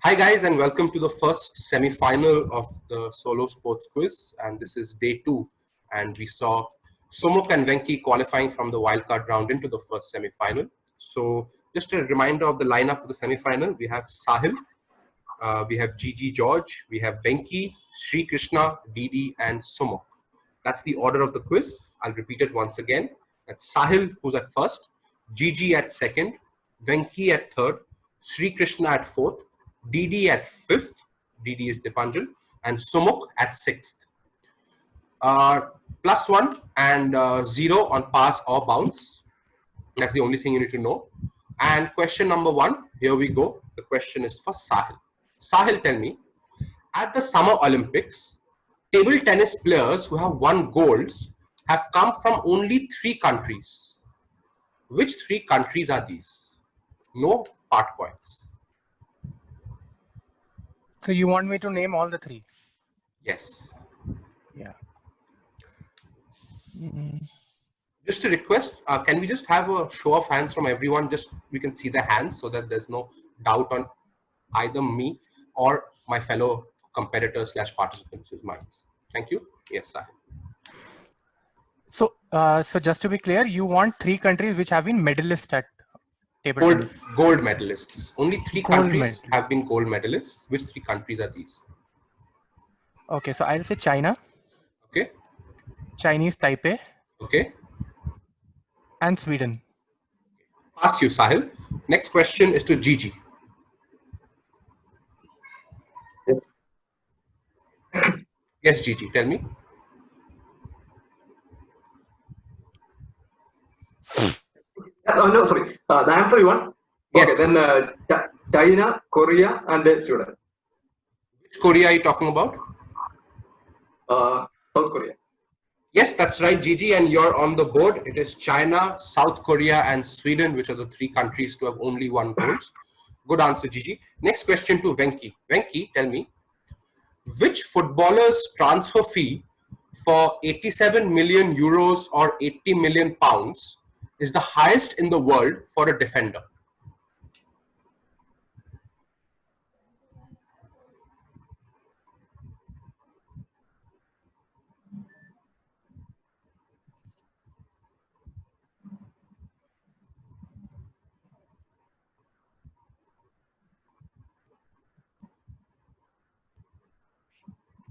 Hi guys, and welcome to the first semi-final of the solo sports quiz, and this is day 2, and we saw Sumuk and Venki qualifying from the wildcard round into the first semi-final. So just a reminder of the lineup of the semi-final: we have Sahil, we have Gigi George, we have Venki, Sri Krishna, Didi, and Sumuk. That's the order of the quiz. I'll repeat it once again. That's Sahil, who's at first, Gigi at second, Venki at third, Sri Krishna at fourth, Didi at fifth, Didi is Dipanjan, and Sumuk at sixth. +1 and 0 on pass or bounce. That's the only thing you need to know. And question number 1, here we go. The question is for Sahil. Sahil, tell me, at the Summer Olympics, table tennis players who have won golds have come from only 3 countries. Which 3 countries are these? No part points. So you want me to name all the 3? Yes. Yeah. Just a request, can we just have a show of hands from everyone? Just we can see their hands so that there's no doubt on either me or my fellow competitors / participants' minds. Thank you. Yes, Sahil. So just to be clear, you want 3 countries which have been medalists at table tennis. Gold medalists. Only 3 countries have been gold medalists. Which 3 countries are these? Okay, so I'll say China. Okay. Chinese Taipei. Okay. And Sweden. Pass you, Sahil. Next question is to Gigi. Yes. Yes, Gigi, tell me. No, sorry. The answer you want? Yes. Okay, then China, Korea, and Sweden. Which Korea are you talking about? South Korea. Yes, that's right, Gigi, and you're on the board. It is China, South Korea, and Sweden, which are the 3 countries to have only won golds. Good answer, Gigi. Next question to Venki. Venki, tell me, which footballer's transfer fee for 87 million euros or 80 million pounds is the highest in the world for a defender?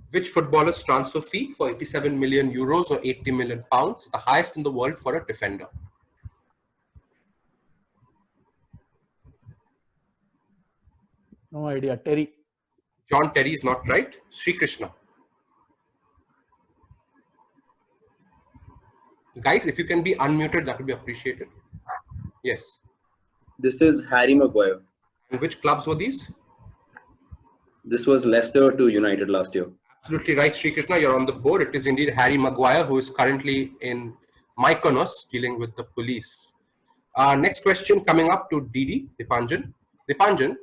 Which footballer's transfer fee for 87 million euros or 80 million pounds, the highest in the world for a defender? No idea. Terry. John Terry is not right. Sri Krishna. Guys, if you can be unmuted, that would be appreciated. Yes. This is Harry Maguire. And which clubs were these? This was Leicester to United last year. Absolutely right, Sri Krishna. You're on the board. It is indeed Harry Maguire, who is currently in Mykonos dealing with the police. Next question coming up to Didi, Dipanjan. Dipanjan,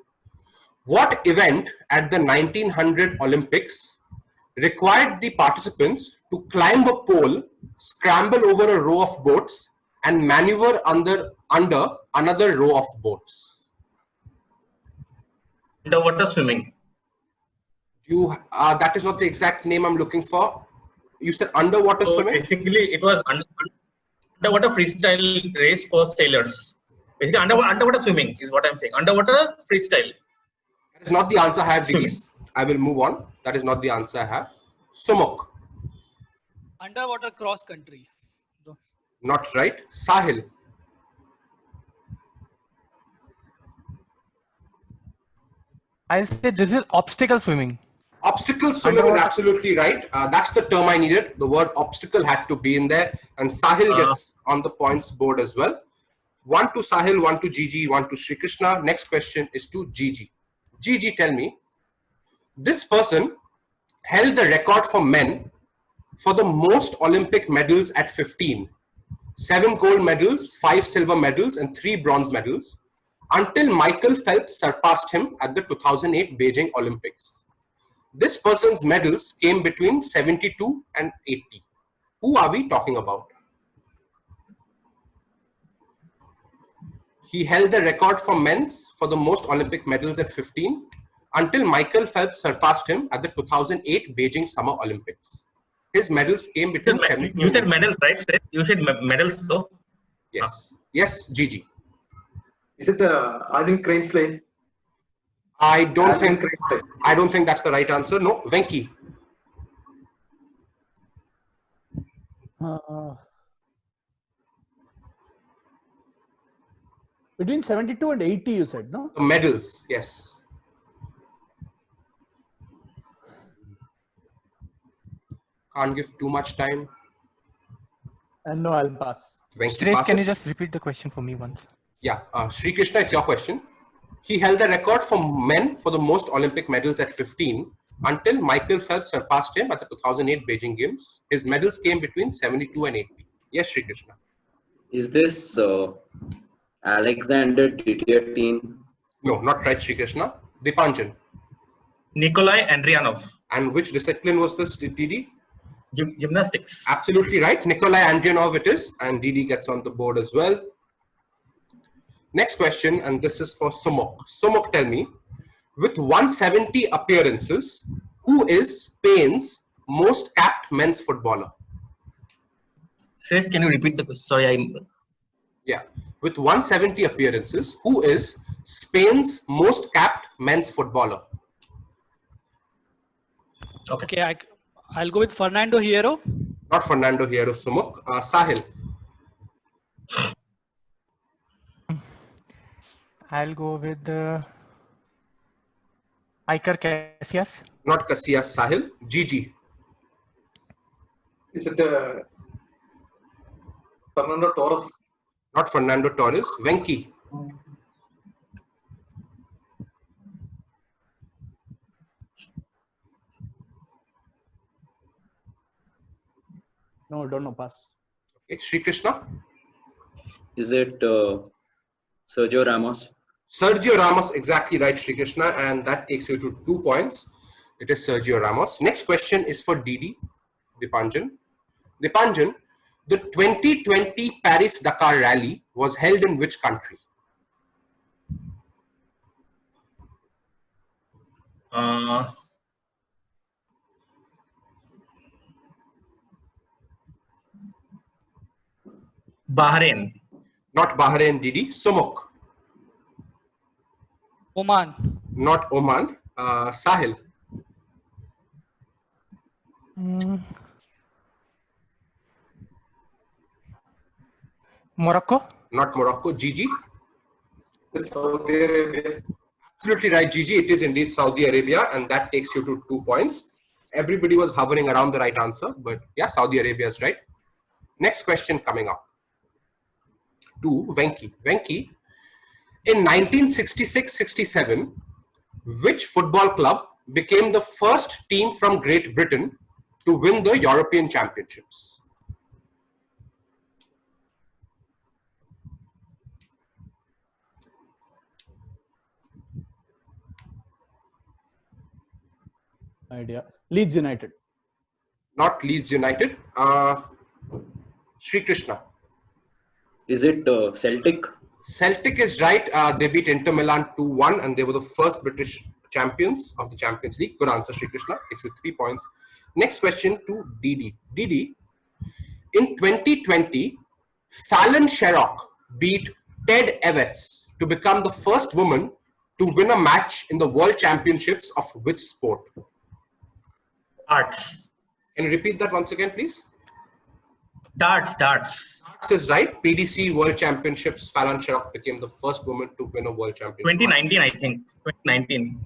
what event at the 1900 Olympics required the participants to climb a pole, scramble over a row of boats, and maneuver under another row of boats? Underwater swimming. That is not the exact name I'm looking for. You said underwater swimming? Basically, it was underwater freestyle race for sailors. Basically, underwater swimming is what I'm saying. Underwater freestyle. That is not the answer I have, Didi. I will move on. That is not the answer I have. Sumuk. Underwater cross country. Not right. Sahil. I'll say this is obstacle swimming. Obstacle swimming is absolutely right. That's the term I needed. The word obstacle had to be in there. And Sahil gets on the points board as well. 1 to Sahil, 1 to Gigi, 1 to Sri Krishna. Next question is to Gigi. Gigi, tell me, this person held the record for men for the most Olympic medals at 15. 7 gold medals, 5 silver medals, and 3 bronze medals, until Michael Phelps surpassed him at the 2008 Beijing Olympics. This person's medals came between 72 and 80. Who are we talking about? He held the record for men's for the most Olympic medals at 15. until Michael Phelps surpassed him at the 2008 Beijing Summer Olympics. His medals came between 72 You said and 80. medals, right? Shreyas? You said medals, though. Yes. Yes, Gigi. Is it Alvin Cranesley? I don't Alvin think Cranesley. I don't think that's the right answer. No, Venki. Between 72 and 80, you said, no? The medals, yes. Can't give too much time. And no, I'll pass. Venki Shreyas, can you passes. just repeat the question for me once? Yeah, Sri Krishna, it's your question. He held the record for men for the most Olympic medals at 15 until Michael Phelps surpassed him at the 2008 Beijing Games. His medals came between 72 and 80. Yes, Sri Krishna. Is this Alexander Tityatin? No, not right, Sri Krishna. Dipanjan. Nikolai Andrianov. And which discipline was this, DD? Gymnastics. Absolutely right. Nikolai Andrianov it is. And DD gets on the board as well. Next question, and this is for Sumuk. Sumuk, tell me, with 170 appearances, who is Spain's most capped men's footballer? Shreyas, can you repeat the question? Sorry, Yeah. With 170 appearances, who is Spain's most capped men's footballer? Okay, I'll go with Fernando Hierro. Not Fernando Hierro, Sumuk. Sahil. I'll go with Iker Casillas. Not Casillas, Sahil. Gigi. Is it Fernando Torres? Not Fernando Torres. Venki. No, don't know, pass. Okay. Sri Krishna. Is it Sergio Ramos? Sergio Ramos, exactly right, Sri Krishna, and that takes you to 2 points. It is Sergio Ramos. Next question is for DD, Dipanjan. Dipanjan, the 2020 Paris-Dakar Rally was held in which country? Bahrain. Not Bahrain, DD. Sumuk. Oman. Not Oman. Sahil. Morocco? Not Morocco. Gigi. Saudi Arabia. Absolutely right, Gigi. It is indeed Saudi Arabia, and that takes you to 2 points. Everybody was hovering around the right answer, but yeah, Saudi Arabia is right. Next question coming up to Venki. Venki, in 1966-67, which football club became the first team from Great Britain to win the European Championships? Idea. Leeds United. Not Leeds United. Sri Krishna. Is it Celtic? Celtic is right. They beat Inter Milan 2-1 and they were the first British champions of the Champions League. Good answer, Sri Krishna. It's with 3 points. Next question to Didi. Didi, in 2020, Fallon Sherrock beat Ted Evans to become the first woman to win a match in the World Championships of which sport? Darts. Can you repeat that once again, please? Darts. Darts is right. PDC World Championships, Fallon Sherrock became the first woman to win a World Championship. 2019, I think. 2019.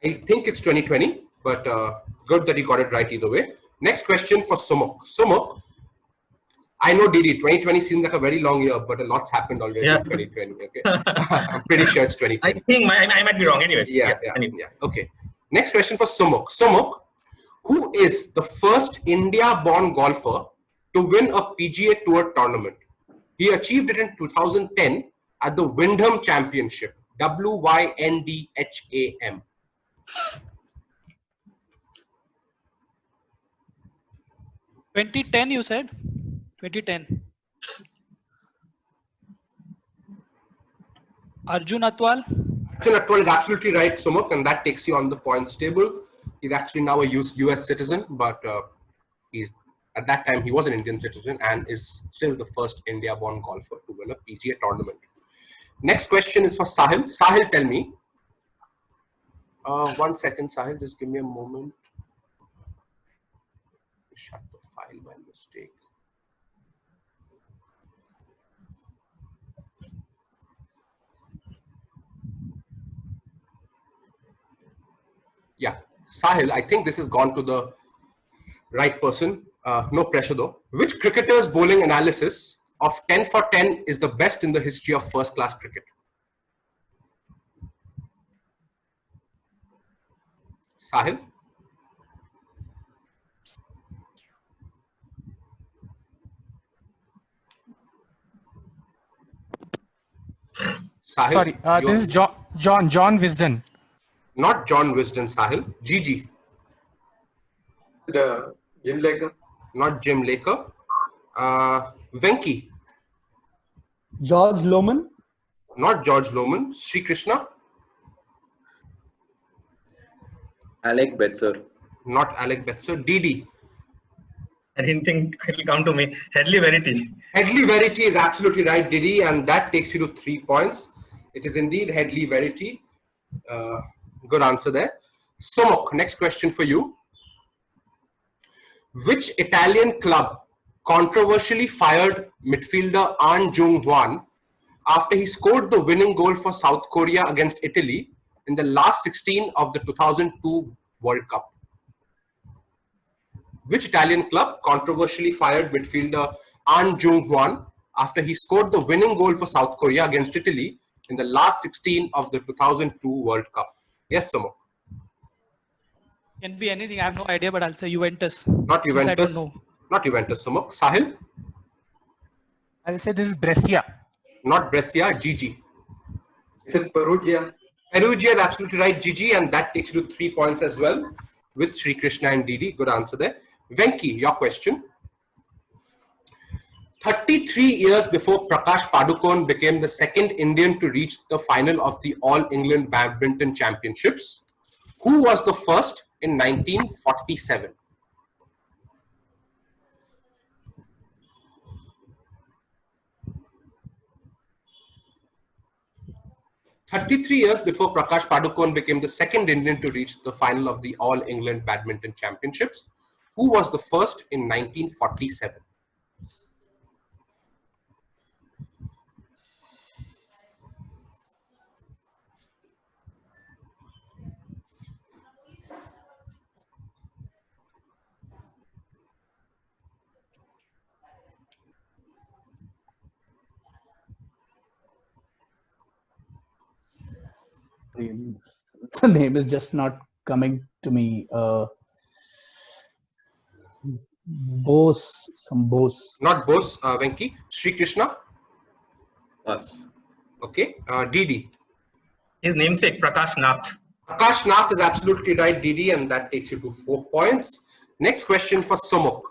I think it's 2020, but good that you got it right either way. Next question for Sumuk. Sumuk, I know Didi, 2020 seems like a very long year, but a lot's happened already in 2020. Okay, I'm pretty sure it's 2020. I think I might be wrong. Anyways. Yeah. Anyway. Okay. Next question for Sumuk. Sumuk, who is the first India-born golfer to win a PGA Tour tournament? He achieved it in 2010 at the Wyndham Championship. WYNDHAM. – 2010 you said? 2010. Arjun Atwal? Sachin Atwal is absolutely right, Sumuk, and that takes you on the points table. He's actually now a US citizen, but he's at that time he was an Indian citizen and is still the first India-born golfer to win a PGA tournament. Next question is for Sahil. Sahil, tell me. 1 second, Sahil, just give me a moment. Shut the file by mistake. Yeah, Sahil, I think this has gone to the right person. No pressure though. Which cricketer's bowling analysis of 10 for 10 is the best in the history of first-class cricket? Sahil? Sahil? Sorry, this is John Wisden. Not John Wisden, Sahil. Gigi. Jim Laker. Not Jim Laker. Venki. George Loman. Not George Loman. Sri Krishna. Alec Betzer. Not Alec Betzer. Didi. I didn't think it will come to me. Headley Verity. Headley Verity is absolutely right, Didi, and that takes you to 3 points. It is indeed Headley Verity. Good answer there. Somok, next question for you. Which Italian club controversially fired midfielder Ahn Jung-hwan after he scored the winning goal for South Korea against Italy in the last 16 of the 2002 World Cup? Which Italian club controversially fired midfielder Ahn Jung-hwan after he scored the winning goal for South Korea against Italy in the last 16 of the 2002 World Cup? Yes, Somok. Can be anything. I have no idea, but I'll say Juventus. Not Since I don't Juventus. know. Not Juventus, Somok. Sahil? I'll say this is Brescia. Not Brescia. Gigi. Is it Perugia? Perugia is absolutely right, Gigi, and that takes you to 3 points as well with Sri Krishna and Didi. Good answer there. Venki, your question. 33 years before Prakash Padukone became the second Indian to reach the final of the All England Badminton Championships, who was the first in 1947? "33 years before Prakash Padukone became the second Indian to reach the final of the All England Badminton Championships, who was the first in 1947? The name is just not coming to me. Bose, some Bose. Not Bose, Venki. Sri Krishna. Pass. Okay. Didi. His namesake, Prakash Nath. Prakash Nath is absolutely right, Didi, and that takes you to 4 points. Next question for Somok.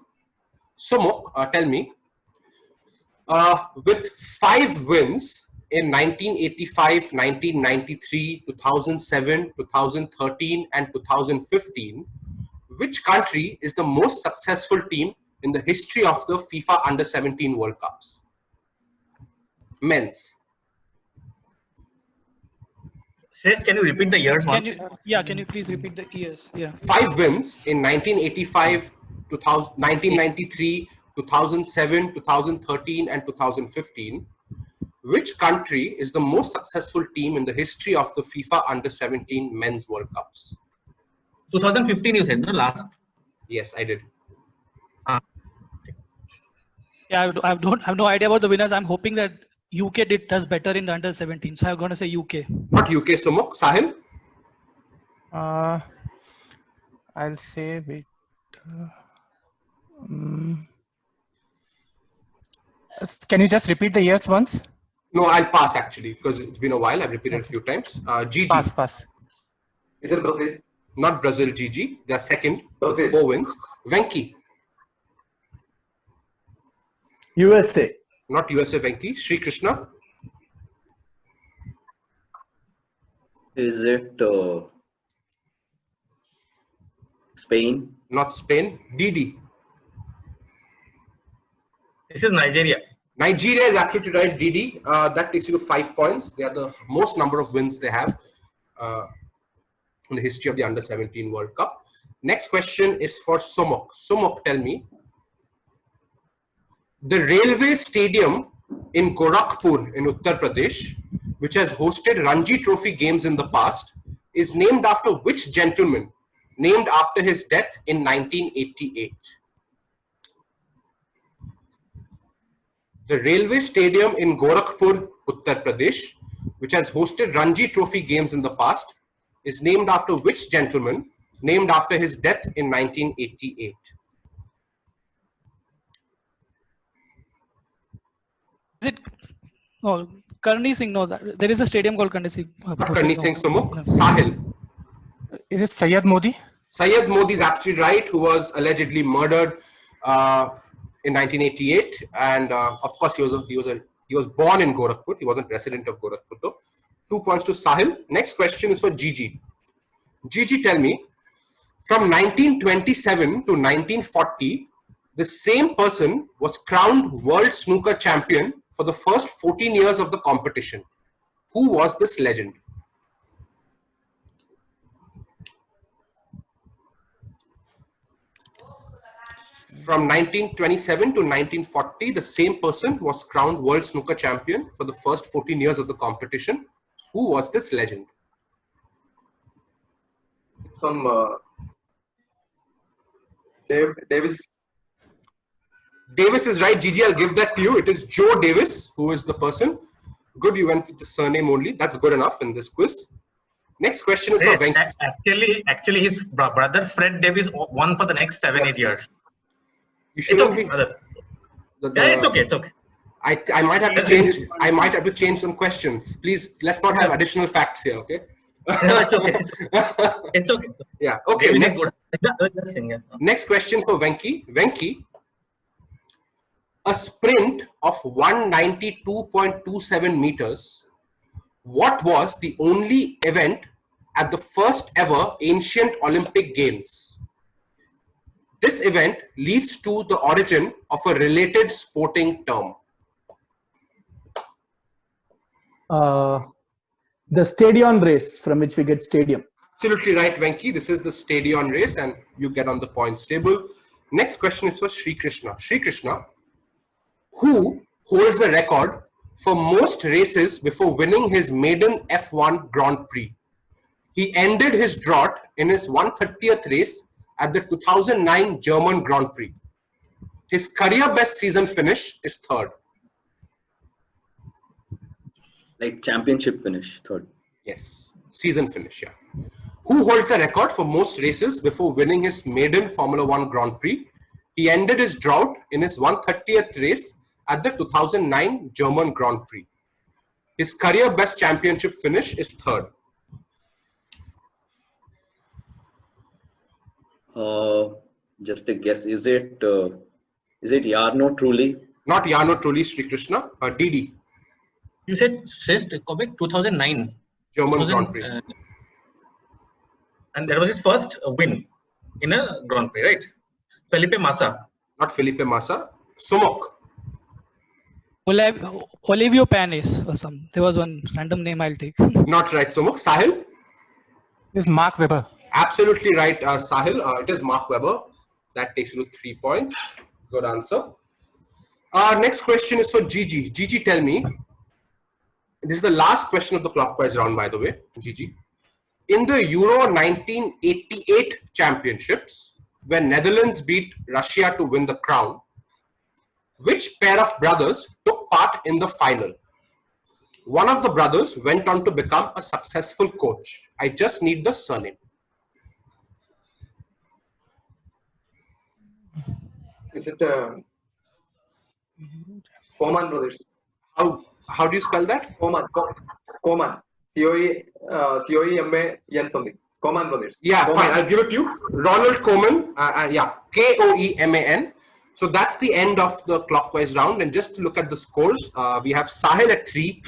Somok, tell me, with 5 wins in 1985, 1993, 2007, 2013, and 2015, which country is the most successful team in the history of the FIFA Under-17 World Cups? Men's. Shreyas, can you repeat the years Can once? can you please repeat the years? Yeah. 5 wins in 1985, 1993, 2007, 2013, and 2015. Which country is the most successful team in the history of the FIFA Under-17 Men's World Cups? 2015 you said, no? Last. Yes, I did. Yeah, I have no idea about the winners. I'm hoping that UK does better in the under 17. So I'm going to say UK. Not UK, Sumuk. Sahil? I'll say wait. Can you just repeat the years once? No, I'll pass actually because it's been a while. I've repeated a few times. Gigi. Pass. Is it Brazil? Not Brazil, Gigi. They are second with Brazil. 4 wins. Venki. USA. Not USA, Venki. Sri Krishna. Is it Spain? Not Spain. DD. This is Nigeria. Nigeria is absolutely right, DD. That takes you to 5 points. They are the most number of wins they have in the history of the Under-17 World Cup. Next question is for Somok. Somok, tell me. The railway stadium in Gorakhpur in Uttar Pradesh, which has hosted Ranji Trophy games in the past, is named after which gentleman, named after his death in 1988? The railway stadium in Gorakhpur, Uttar Pradesh, which has hosted Ranji Trophy games in the past, is named after which gentleman, named after his death in 1988? Is it? No, Karni Singh. No, there is a stadium called Karni Singh. Not Karni Singh Sumuk, Sahil. Is it Syed Modi? Syed Modi is absolutely right, who was allegedly murdered in 1988, and of course he was born in Gorakhpur. He wasn't resident of Gorakhpur though. 2 points to Sahil. Next question is for Gigi. Gigi, tell me, from 1927 to 1940, the same person was crowned world snooker champion for the first 14 years of the competition. Who was this legend? From 1927 to 1940, the same person was crowned world snooker champion for the first 14 years of the competition. Who was this legend? Some Davis. Davis is right, Gigi. I'll give that to you. It is Joe Davis who is the person. Good, you went with the surname only. That's good enough in this quiz. Next question is for Venki. Actually, his brother Fred Davis won for the next 7-8 years. You It's shouldn't okay, be. brother. Yeah, it's okay. It's okay. I might have to change. I might have to change some questions. Please, let's not have additional facts here. Okay. No, it's okay. It's okay. Yeah. Okay. Davis is Next. good. Just thing, yeah. Next question for Venki. Venki, a sprint of 192.27 meters. What was the only event at the first ever ancient Olympic Games? This event leads to the origin of a related sporting term. The stadion race, from which we get stadium. Absolutely right, Venki. This is the stadion race and you get on the points table. Next question is for Sri Krishna. Sri Krishna, who holds the record for most races before winning his maiden F1 Grand Prix? He ended his drought in his 130th race at the 2009 German Grand Prix. His career best season finish is third. Like championship finish, third. Yes, season finish, yeah. Who holds the record for most races before winning his maiden Formula One Grand Prix? He ended his drought in his 130th race at the 2009 German Grand Prix. His career best championship finish is third. Just a guess. Is it Jarno Trulli? Not Jarno Trulli, Sri Krishna. Didi, You said Shrest Kovic 2009. German Grand Prix. And that was his first win in a Grand Prix, right? Felipe Massa. Not Felipe Massa. Sumok. Olivio Panis or some. There was one random name I'll take. Not right, Sumok. Sahil. Is Mark Webber? Absolutely right, Sahil. It is Mark Webber. That takes you to 3 points. Good answer. Next question is for Gigi. Gigi, tell me. This is the last question of the clockwise round, by the way, Gigi. In the Euro 1988 championships, when Netherlands beat Russia to win the crown, which pair of brothers took part in the final? One of the brothers went on to become a successful coach. I just need the surname. Is it Koman brothers? How do you spell that? Koman. COEMAN something. Koman brothers. Yeah, Koeman. fine. I'll give it to you. Ronald Koeman. Yeah, Koeman. So that's the end of the clockwise round. And just to look at the scores, we have Sahil at 3,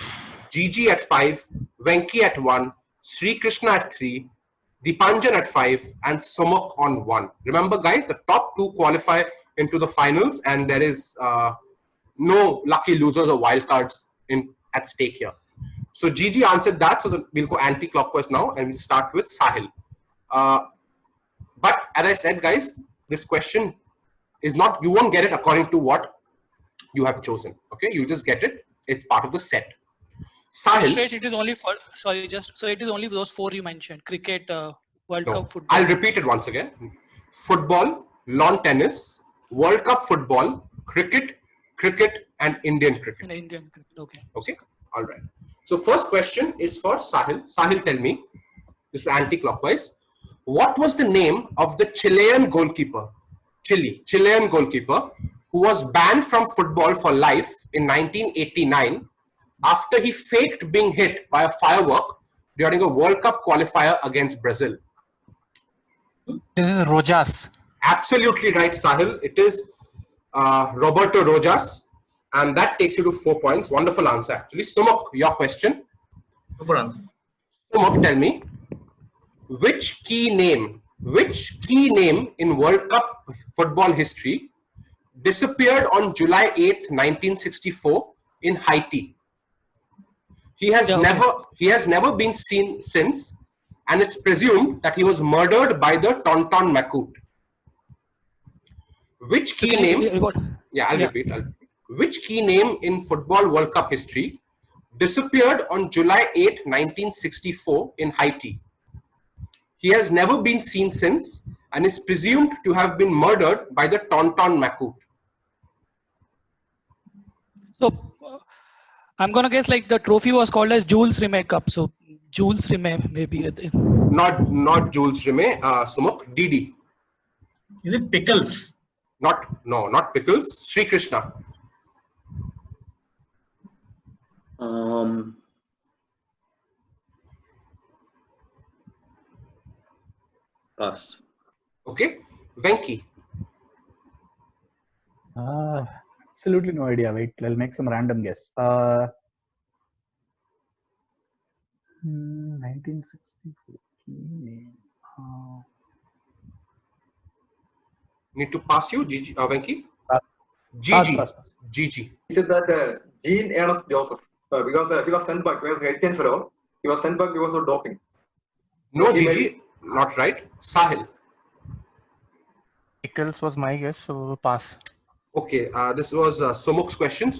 Gigi at 5, Venki at 1, Sri Krishna at 3, Deepanjan at 5, and Sumukh on 1. Remember, guys, the top 2 qualify into the finals, and there is no lucky losers or wildcards at stake here. So Gigi answered that, so we'll go anti-clockwise now, and we'll start with Sahil. But as I said, guys, this question is not, you won't get it according to what you have chosen. Okay, you just get it. It's part of the set. Sahil. Shreyas, it is only for, sorry, just so it is only those 4 you mentioned: cricket, World No, Cup, football. I'll repeat it once again. Football, lawn tennis, World Cup football, cricket, and Indian cricket. In Indian cricket. Okay. Okay, all right. So first question is for Sahil. Sahil, tell me, this is anti-clockwise. What was the name of the Chilean goalkeeper, Chilean goalkeeper, who was banned from football for life in 1989 after he faked being hit by a firework during a World Cup qualifier against Brazil? This is Rojas. Absolutely right, Sahil. It is Roberto Rojas. And that takes you to 4 points. Wonderful answer, actually. Sumukh, your question. Super answer. Sumukh, tell me, which key name in World Cup football history disappeared on July 8th, 1964 in Haiti? He has never been seen since, and it's presumed that he was murdered by the Tonton Macoute. Which key name? Yeah, I'll repeat. Which key name in Football World Cup history disappeared on July 8, 1964 in Haiti? He has never been seen since and is presumed to have been murdered by the Tonton Macoute. So I'm gonna guess like the trophy was called as Jules Rimet Cup. So Jules Rimet maybe. Not Jules Rimet. Sumukh, Didi. Is it Pickles? Not Pickles. Sri Krishna. Pass. Okay. Venki. Absolutely no idea. Wait, I'll make some random guess. 1964. Need to pass you, Gigi, Venki? Pass. Gigi. He said that Jean Ernest Joseph, because he was sent back, he was a Haitian fellow, he was sent back because of doping. No, He Gigi, not right. Sahil. Pickles was my guess, so pass. Okay, this was Sumukh's question.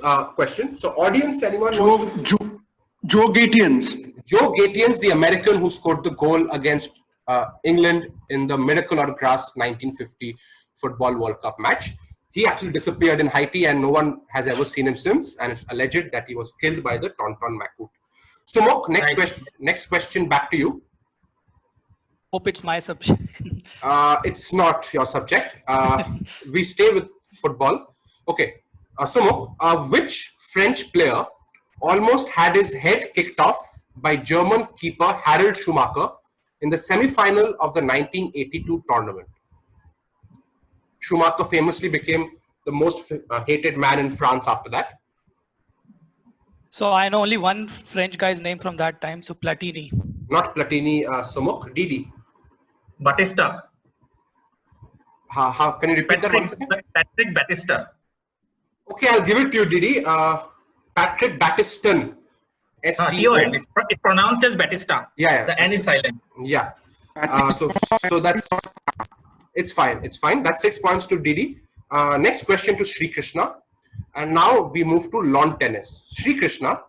So, audience, anyone wants to... Joe Gatians. Joe Gatians, the American who scored the goal against England in the Miracle on Grass 1950 Football World Cup match. He actually disappeared in Haiti and no one has ever seen him since. And it's alleged that he was killed by the Tonton Macoute. Sumukh, next question back to you. Hope it's my subject. It's not your subject. We stay with football. Okay. Sumukh, which French player almost had his head kicked off by German keeper Harald Schumacher in the semi-final of the 1982 tournament? Schumacher famously became the most hated man in France after that. So I know only one French guy's name from that time. So Platini. Not Platini, Sumukh. Didi. Batista. How can you repeat that once again? Patrick Batista. Okay, I'll give it to you, Didi. Patrick Battiston. T-O-N. It's pronounced as Batista. Yeah. The N is silent. Yeah. So that's, it's fine. That's 6 points to Didi. Next question to Sri Krishna. And now we move to lawn tennis. Sri Krishna,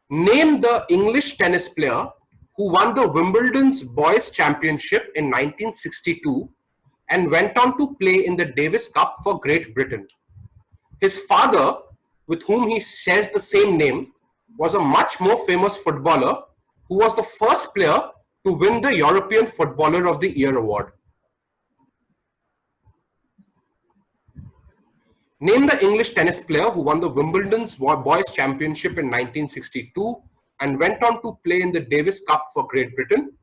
name the English tennis player who won the Wimbledon's Boys Championship in 1962 and went on to play in the Davis Cup for Great Britain. His father, with whom he shares the same name, was a much more famous footballer who was the first player to win the European Footballer of the Year award. Name the English tennis player who won the Wimbledon's Boys Championship in 1962 and went on to play in the Davis Cup for Great Britain.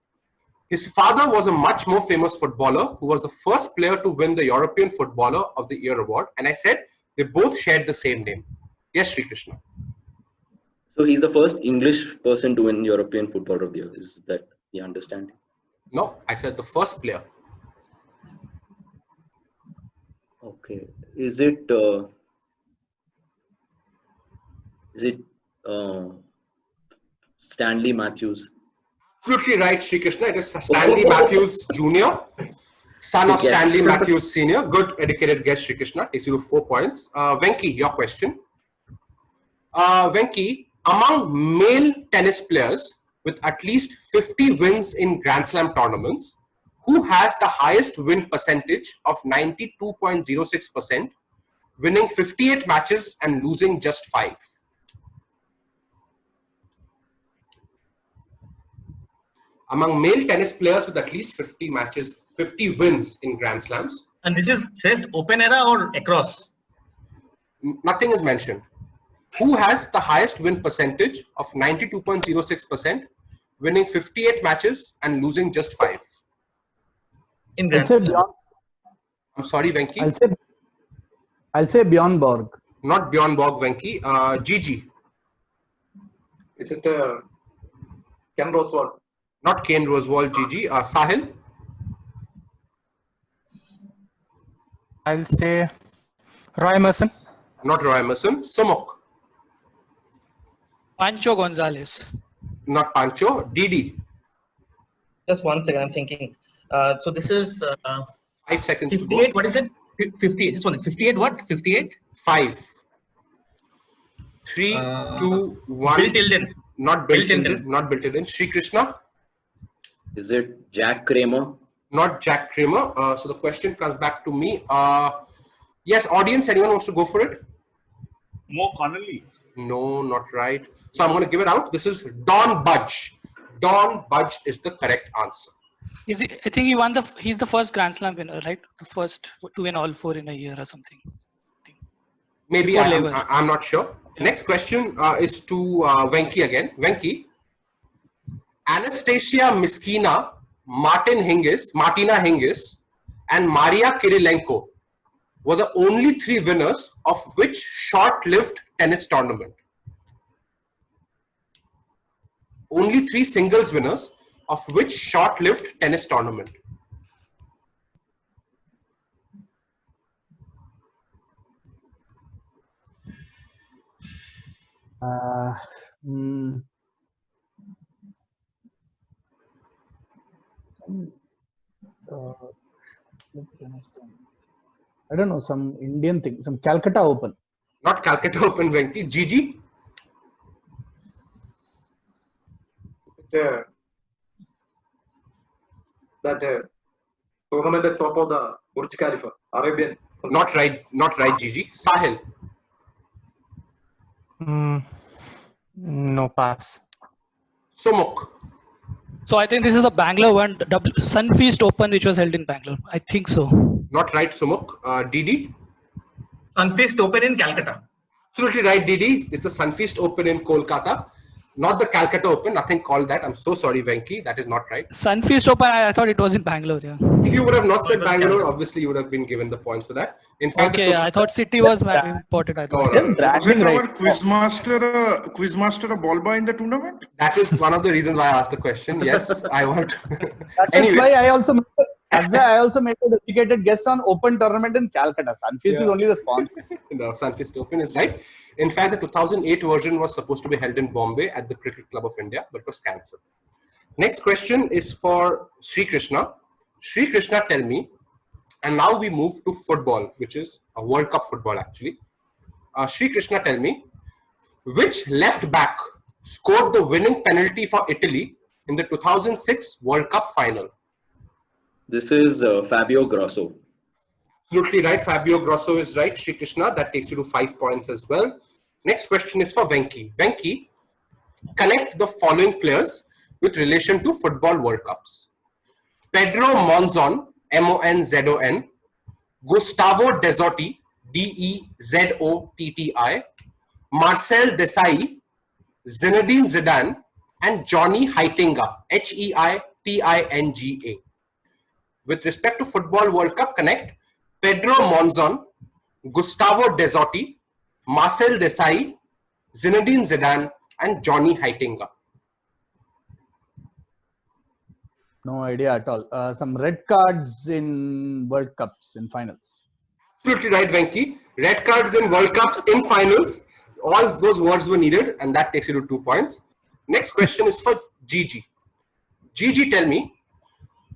His father was a much more famous footballer who was the first player to win the European Footballer of the Year award. And I said they both shared the same name. Yes, Sri Krishna. So he's the first English person to win European Footballer of the Year. Is that the understanding? No, I said the first player. Okay. Is it Stanley Matthews? Absolutely right, Sri Krishna. It is Stanley Matthews Jr., son of Yes. Stanley Matthews Sr. Good educated guess, Sri Krishna. Takes you to 4 points. Venki, your question. Venki, among male tennis players with at least 50 wins in Grand Slam tournaments, who has the highest win percentage of 92.06%, winning 58 matches and losing just 5? Among male tennis players with at least 50 matches, 50 wins in Grand Slams. And this is just open era or across? Nothing is mentioned. Who has the highest win percentage of 92.06%, winning 58 matches and losing just 5? In I'll Grand say Slam. Bjorn. I'm sorry, Venki. I'll say Bjorn Borg. Not Bjorn Borg, Venki. Gigi. Is it Ken Rosewall? Not Kane Rosewall, Gigi. Sahil. I'll say Roy Emerson. Not Roy Emerson. Sumuk. Pancho Gonzalez. Not Pancho. Didi. Just 1 second, I'm thinking. So this is 5 seconds to go. 58. What is it? 58. This one. 58. What? 58. 5, 3, 2, 1. Bill Tilden. Not Bill Bill Tilden. Tilden. Not Bill Tilden. Sri Krishna. Is it Jack Kramer? Not Jack Kramer. So the question comes back to me. Yes, audience, anyone wants to go for it? Mo Connolly. No, not right. So I'm going to give it out. This is Don Budge. Don Budge is the correct answer. Is he, I think he won the. He's the first Grand Slam winner, right? The first to win all 4 in a year or something. Maybe Before Lever. I'm not sure. Next question is to Venki again. Venki. Anastasia Miskina, Martina Hingis, and Maria Kirilenko were the only 3 winners of which short-lived tennis tournament? Only 3 singles winners of which short-lived tennis tournament? Hmm. I don't know, some Indian thing, some Calcutta Open. Not Calcutta Open, Venki. Gigi? That tournament at top of the Burj Khalifa, Arabian. Not right, Gigi. Sahil? No, pass. Sumuk? So I think this is the Bangalore one, Sunfeast Open, which was held in Bangalore. I think so. Not right, Sumuk. Didi? Sunfeast Open in Calcutta. Absolutely right, Didi. It's the Sunfeast Open in Kolkata. Not the Calcutta Open. Nothing called that. I'm so sorry, Venki. That is not right. Sunfeast Open, I thought it was in Bangalore. Yeah. If you would have not said it was Bangalore, Calcutta. obviously you would have been given the points for that. In fact, Okay, I thought City was important. I thought. No, no. Was Bragging it our right. quizmaster a ball boy in the tournament? That is one of the reasons why I asked the question. Yes, I want. That's Anyway. why I also made an educated guess on Open tournament in Calcutta. Sunfeast is only the sponsor. No, Sunfeast Open is right. In fact, the 2008 version was supposed to be held in Bombay at the Cricket Club of India, but was cancelled. Next question is for Sri Krishna. Sri Krishna, tell me, and now we move to football, which is a World Cup football actually. Sri Krishna, tell me, which left back scored the winning penalty for Italy in the 2006 World Cup final? This is Fabio Grosso. Absolutely right. Fabio Grosso is right. Sri Krishna, that takes you to 5 points as well. Next question is for Venki. Venki, connect the following players with relation to football World Cups. Pedro Monzon, Monzon, Gustavo Dezzotti, Dezzotti, Marcel Desailly, Zinedine Zidane, and Johnny Heitinga, Heitinga. With respect to football World Cup, connect Pedro Monzon, Gustavo Dezzotti, Marcel Desailly, Zinedine Zidane, and Johnny Heitinga? No idea at all. Some red cards in World Cups in finals. Absolutely right, Venki. Red cards in World Cups in finals. All those words were needed, and that takes you to 2 points. Next question is for Gigi. Gigi, tell me,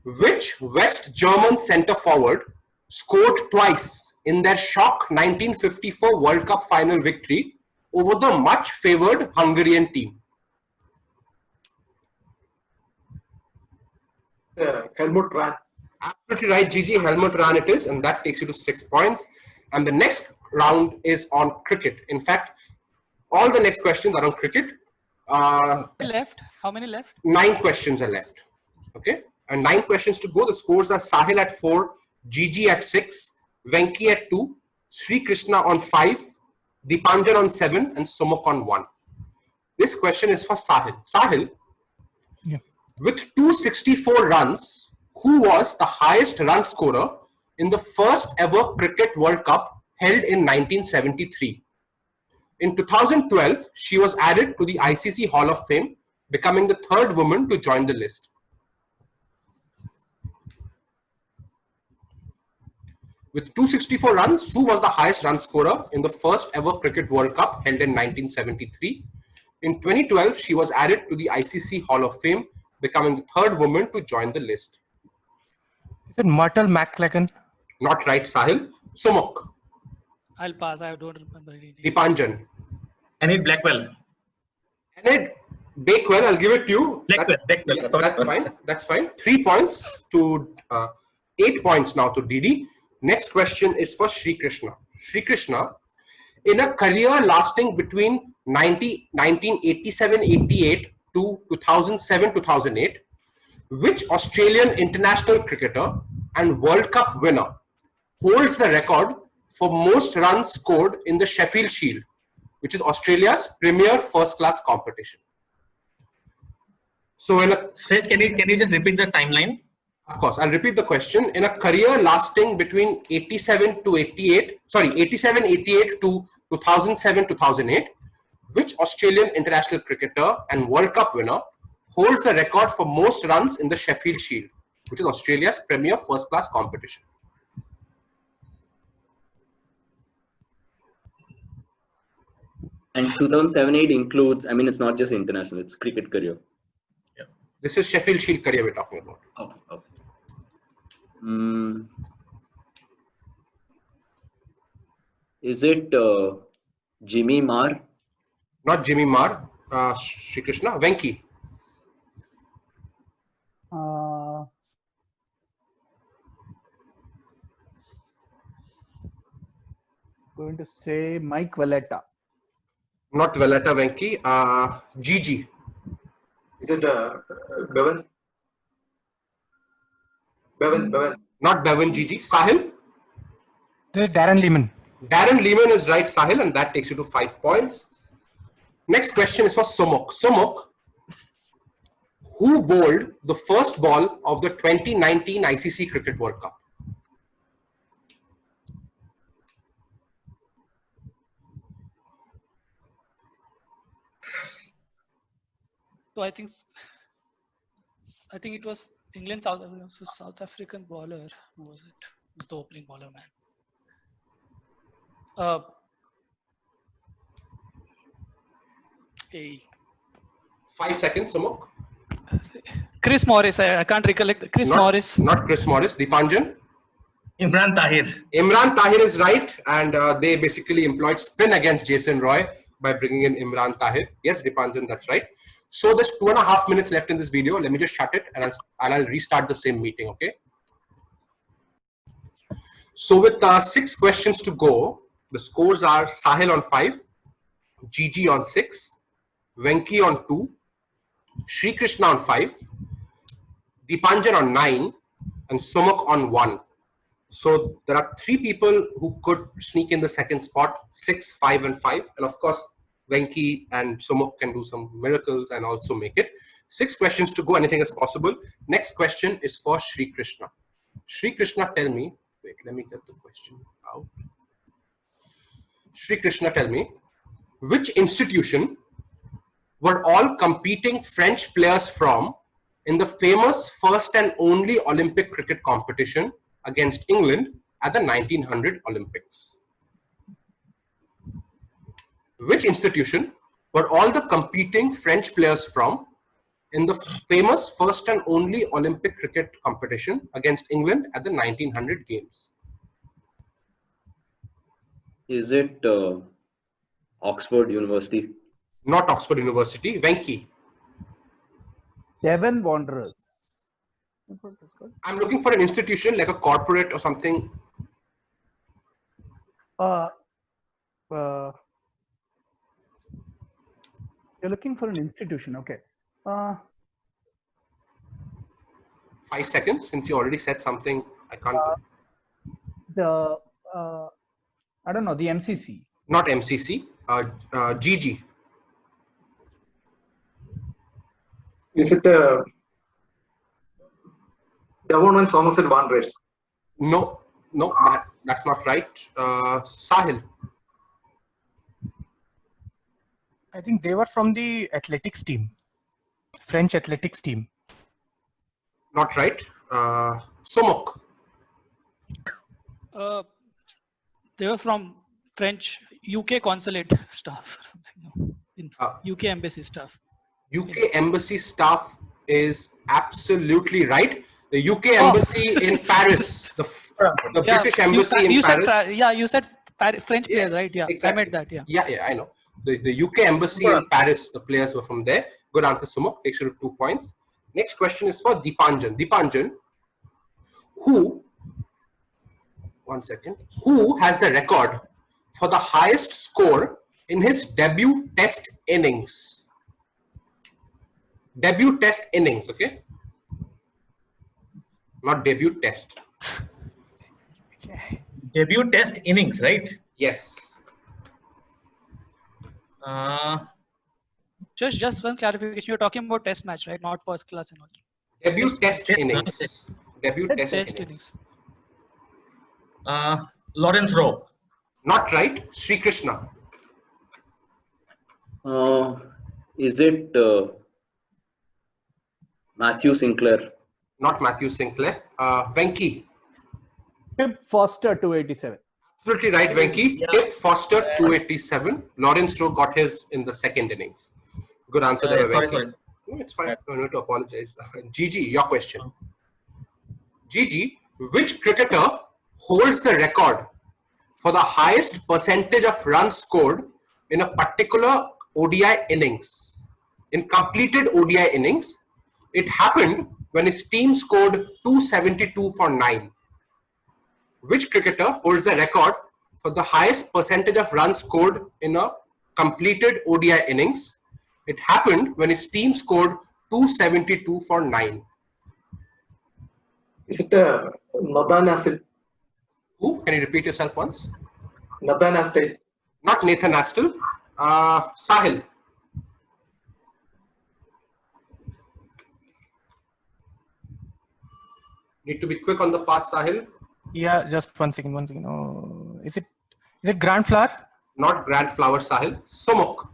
which West German centre forward scored twice in their shock 1954 World Cup final victory over the much favoured Hungarian team? Helmut Rahn. Absolutely right, Gigi. Helmut Rahn it is, and that takes you to 6 points. And the next round is on cricket. In fact, all the next questions are on cricket. Left? How many left? 9 questions are left. Okay, and 9 questions to go. The scores are Sahil at 4, Gigi at 6, Venki at 2, Sri Krishna on 5, Deepanjan on 7, and Sumuk on 1. This question is for Sahil. Sahil, Yeah. with 264 runs, who was the highest run scorer in the first ever Cricket World Cup held in 1973? In 2012, she was added to the ICC Hall of Fame, becoming the 3rd woman to join the list. With 264 runs, who was the highest run scorer in the first ever Cricket World Cup held in 1973? In 2012, she was added to the ICC Hall of Fame, becoming the 3rd woman to join the list. Is it Myrtle McLagan? Not right, Sahil. Sumuk, I'll pass. I don't remember any name. Deepanjan. I need Blackwell. Enid Bakewell, I'll give it to you. Blackwell. Yeah, Sorry. that's fine. That's fine. 3 points to 8 points now to Didi. Next question is for Sri Krishna. Sri Krishna, in a career lasting between 1987-88 to 2007-2008, which Australian international cricketer and World Cup winner holds the record for most runs scored in the Sheffield Shield, which is Australia's premier first-class competition? So in a Suresh, can you just repeat the timeline? Of course, I'll repeat the question. In a career lasting between 87-88 to 2007-2008, which Australian international cricketer and World Cup winner holds the record for most runs in the Sheffield Shield, which is Australia's premier first-class competition? And 2007-8 includes, I mean, it's not just international, it's cricket career. This is Sheffield Shield career we're talking about. Okay, okay. Is it Jimmy Marr? Not Jimmy Marr, Sri Krishna. Venki. Going to say Mike Valletta. Not Valletta, Venki. Gigi. Is it Bevan? Bevan. Not Bevan, Gigi. Sahil. The Darren Lehman. Darren Lehman is right, Sahil, and that takes you to 5 points. Next question is for Sumuk. Sumuk, who bowled the first ball of the 2019 ICC Cricket World Cup? So I think it was England, South African bowler. Who was it? It was the opening bowler, man. 5 seconds, Sumuk. Chris Morris. I can't recollect. Chris Morris. Not Chris Morris. Deepanjan. Imran Tahir. Imran Tahir is right, and they basically employed spin against Jason Roy by bringing in Imran Tahir. Yes, Deepanjan, that's right. So there's 2.5 minutes left in this video. Let me just shut it, and I'll restart the same meeting, okay? So with 6 questions to go, the scores are Sahil on 5, Gigi on 6, Venki on 2, Sri Krishna on 5, Deepanjan on 9, and Sumuk on 1. So there are 3 people who could sneak in the second spot, 6, 5, and 5. And of course, Venki and Sumuk can do some miracles and also make it. 6 questions to go, anything is possible. Next question is for Sri Krishna. Sri Krishna, tell me, wait, let me get the question out. Sri Krishna, tell me, which institution were all competing French players from in the famous first and only Olympic cricket competition against England at the 1900 Olympics? Which institution were all the competing French players from in the famous first and only Olympic cricket competition against England at the 1900 Games? Is it Oxford University? Not Oxford University. Venki. Devon Wanderers. I'm looking for an institution like a corporate or something. Uh, you're looking for an institution, okay. 5 seconds, since you already said something. I can't. I don't know, the MCC. Not MCC. GG. Is it Devon and Somerset Wanderers? No, that's not right. Sahil. I think they were from the athletics team, French athletics team. Not right. Sumuk. They were from French UK consulate staff, in UK embassy staff. UK embassy staff is absolutely right. The UK embassy in Paris, the British embassy in Paris. You said French players, right? Yeah, exactly. I meant that. Yeah. Yeah, I know. The UK embassy in Paris, the players were from there. Good answer, Sumuk. Takes you to 2 points. Next question is for Deepanjan. Deepanjan, who has the record for the highest score in his debut test innings? Debut test innings, okay? Not debut test. Debut test innings, right? Yes. Just one clarification. You're talking about test match, right? Not first class and all. Debut test innings. Debut test innings. Lawrence Rowe. Not right. Sri Krishna. Is it Matthew Sinclair? Not Matthew Sinclair. Venki. Pip Foster 287. Absolutely right, Venki. Pip Foster 287. Lawrence Rowe got his in the second innings. Good answer there, Sorry. Venki. No, it's fine. No need to apologize. Gigi, your question. Gigi, which cricketer holds the record for the highest percentage of runs scored in a particular ODI innings? In completed ODI innings, it happened when his team scored 272 for 9. Which cricketer holds the record for the highest percentage of runs scored in a completed ODI innings? It happened when his team scored 272 for 9. Is it Nathan Astle? Who? Can you repeat yourself once? Nathan Astle. Not Nathan Astle. Sahil. Need to be quick on the pass, Sahil. Yeah, just one second. Oh, is it Grand Flower? Not Grand Flower, Sahil. Sumuk.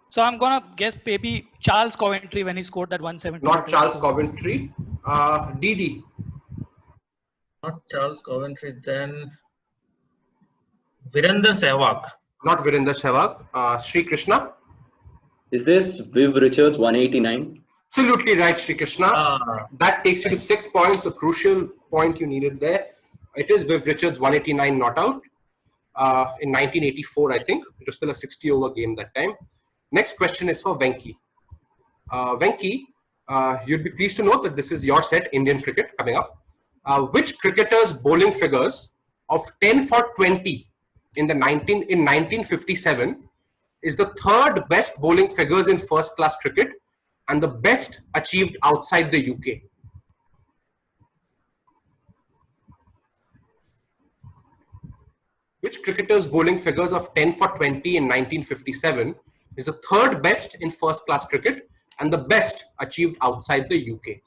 So I'm gonna guess maybe Charles Coventry when he scored that 170. Not Charles Coventry. DD. Not Charles Coventry. Then Virender Sehwag. Not Virender Sehwag. Sri Krishna. Is this Viv Richards 189? Absolutely right, Sri Krishna. That takes you to 6 points, a crucial point you needed there. It is Viv Richards 189 not out. In 1984, I think. It was still a 60-over game that time. Next question is for Venki. Venki, you'd be pleased to note that this is your set, Indian cricket, coming up. Which cricketer's bowling figures of 10 for 20 in 1957 is the third best bowling figures in first-class cricket and the best achieved outside the UK? Which cricketer's bowling figures of 10 for 20 in 1957 is the third best in first-class cricket and the best achieved outside the UK?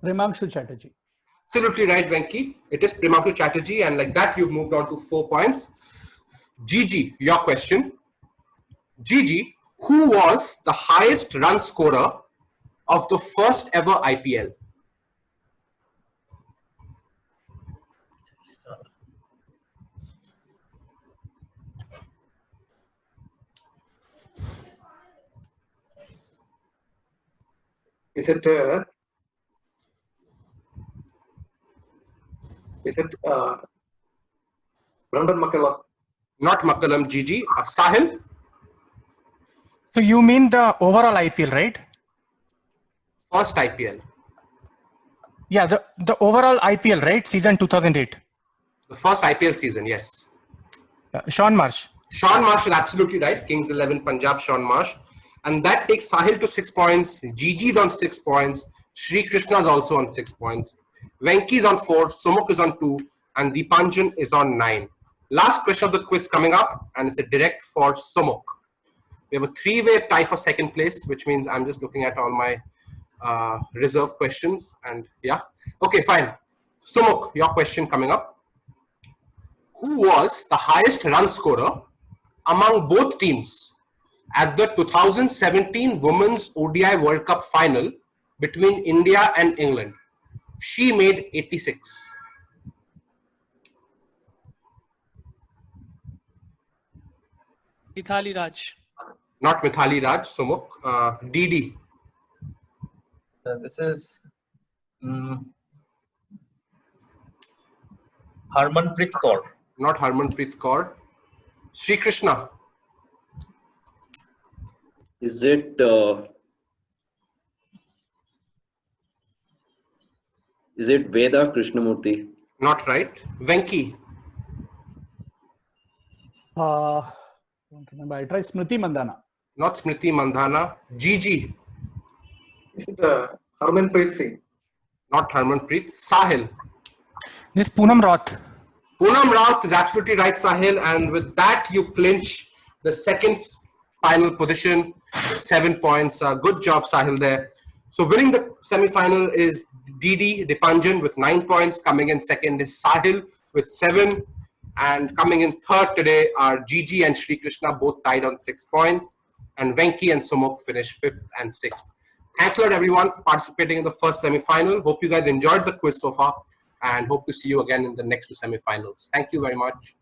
Primanshu Chatterjee. Absolutely right, Venki. It is Primanshu Chatterjee, and like that, you've moved on to 4 points. Gigi, your question. Gigi, who was the highest run scorer of the first ever IPL? Is it Brendan McCullum? Not McCullum, Gigi. Sahil? So you mean the overall IPL, right? First IPL. Yeah, the overall IPL, right? Season 2008. The first IPL season, yes. Sean Marsh. Sean Marsh is absolutely right. Kings 11 Punjab, Sean Marsh. And that takes Sahil to 6 points. Gigi's on 6 points. Sri Krishna is also on 6 points. Venki is on 4. Sumukh is on 2. And Deepanjan is on 9. Last question of the quiz coming up. And it's a direct for Sumukh. We have a 3-way tie for second place, which means I'm just looking at all my reserve questions. And yeah. Okay, fine. Sumukh, your question coming up. Who was the highest run scorer among both teams at the 2017 Women's ODI World Cup final between India and England? She made 86. Mithali Raj. Not Mithali Raj, Sumukh. DD. This is Harmanpreet Kaur. Not Harmanpreet Kaur. Sri Krishna. Is it Veda Krishnamurthy? Not right. Venki. Don't remember. I tried Smriti Mandhana. Not Smriti Mandhana. Gigi. Is it Harmanpreet Singh? Not Harmanpreet. Sahil. This Poonam Roth. Poonam Roth is absolutely right, Sahil. And with that, you clinch the second final position with 7 points. Good job, Sahil, there. So winning the semi-final is DD Deepanjan with 9 points. Coming in second is Sahil with 7. And coming in third today are Gigi and Sri Krishna, both tied on 6 points. And Venki and Sumukh finish 5th and 6th. Thanks a lot, everyone, for participating in the first semi-final. Hope you guys enjoyed the quiz so far. And hope to see you again in the next 2 semi-finals. Thank you very much.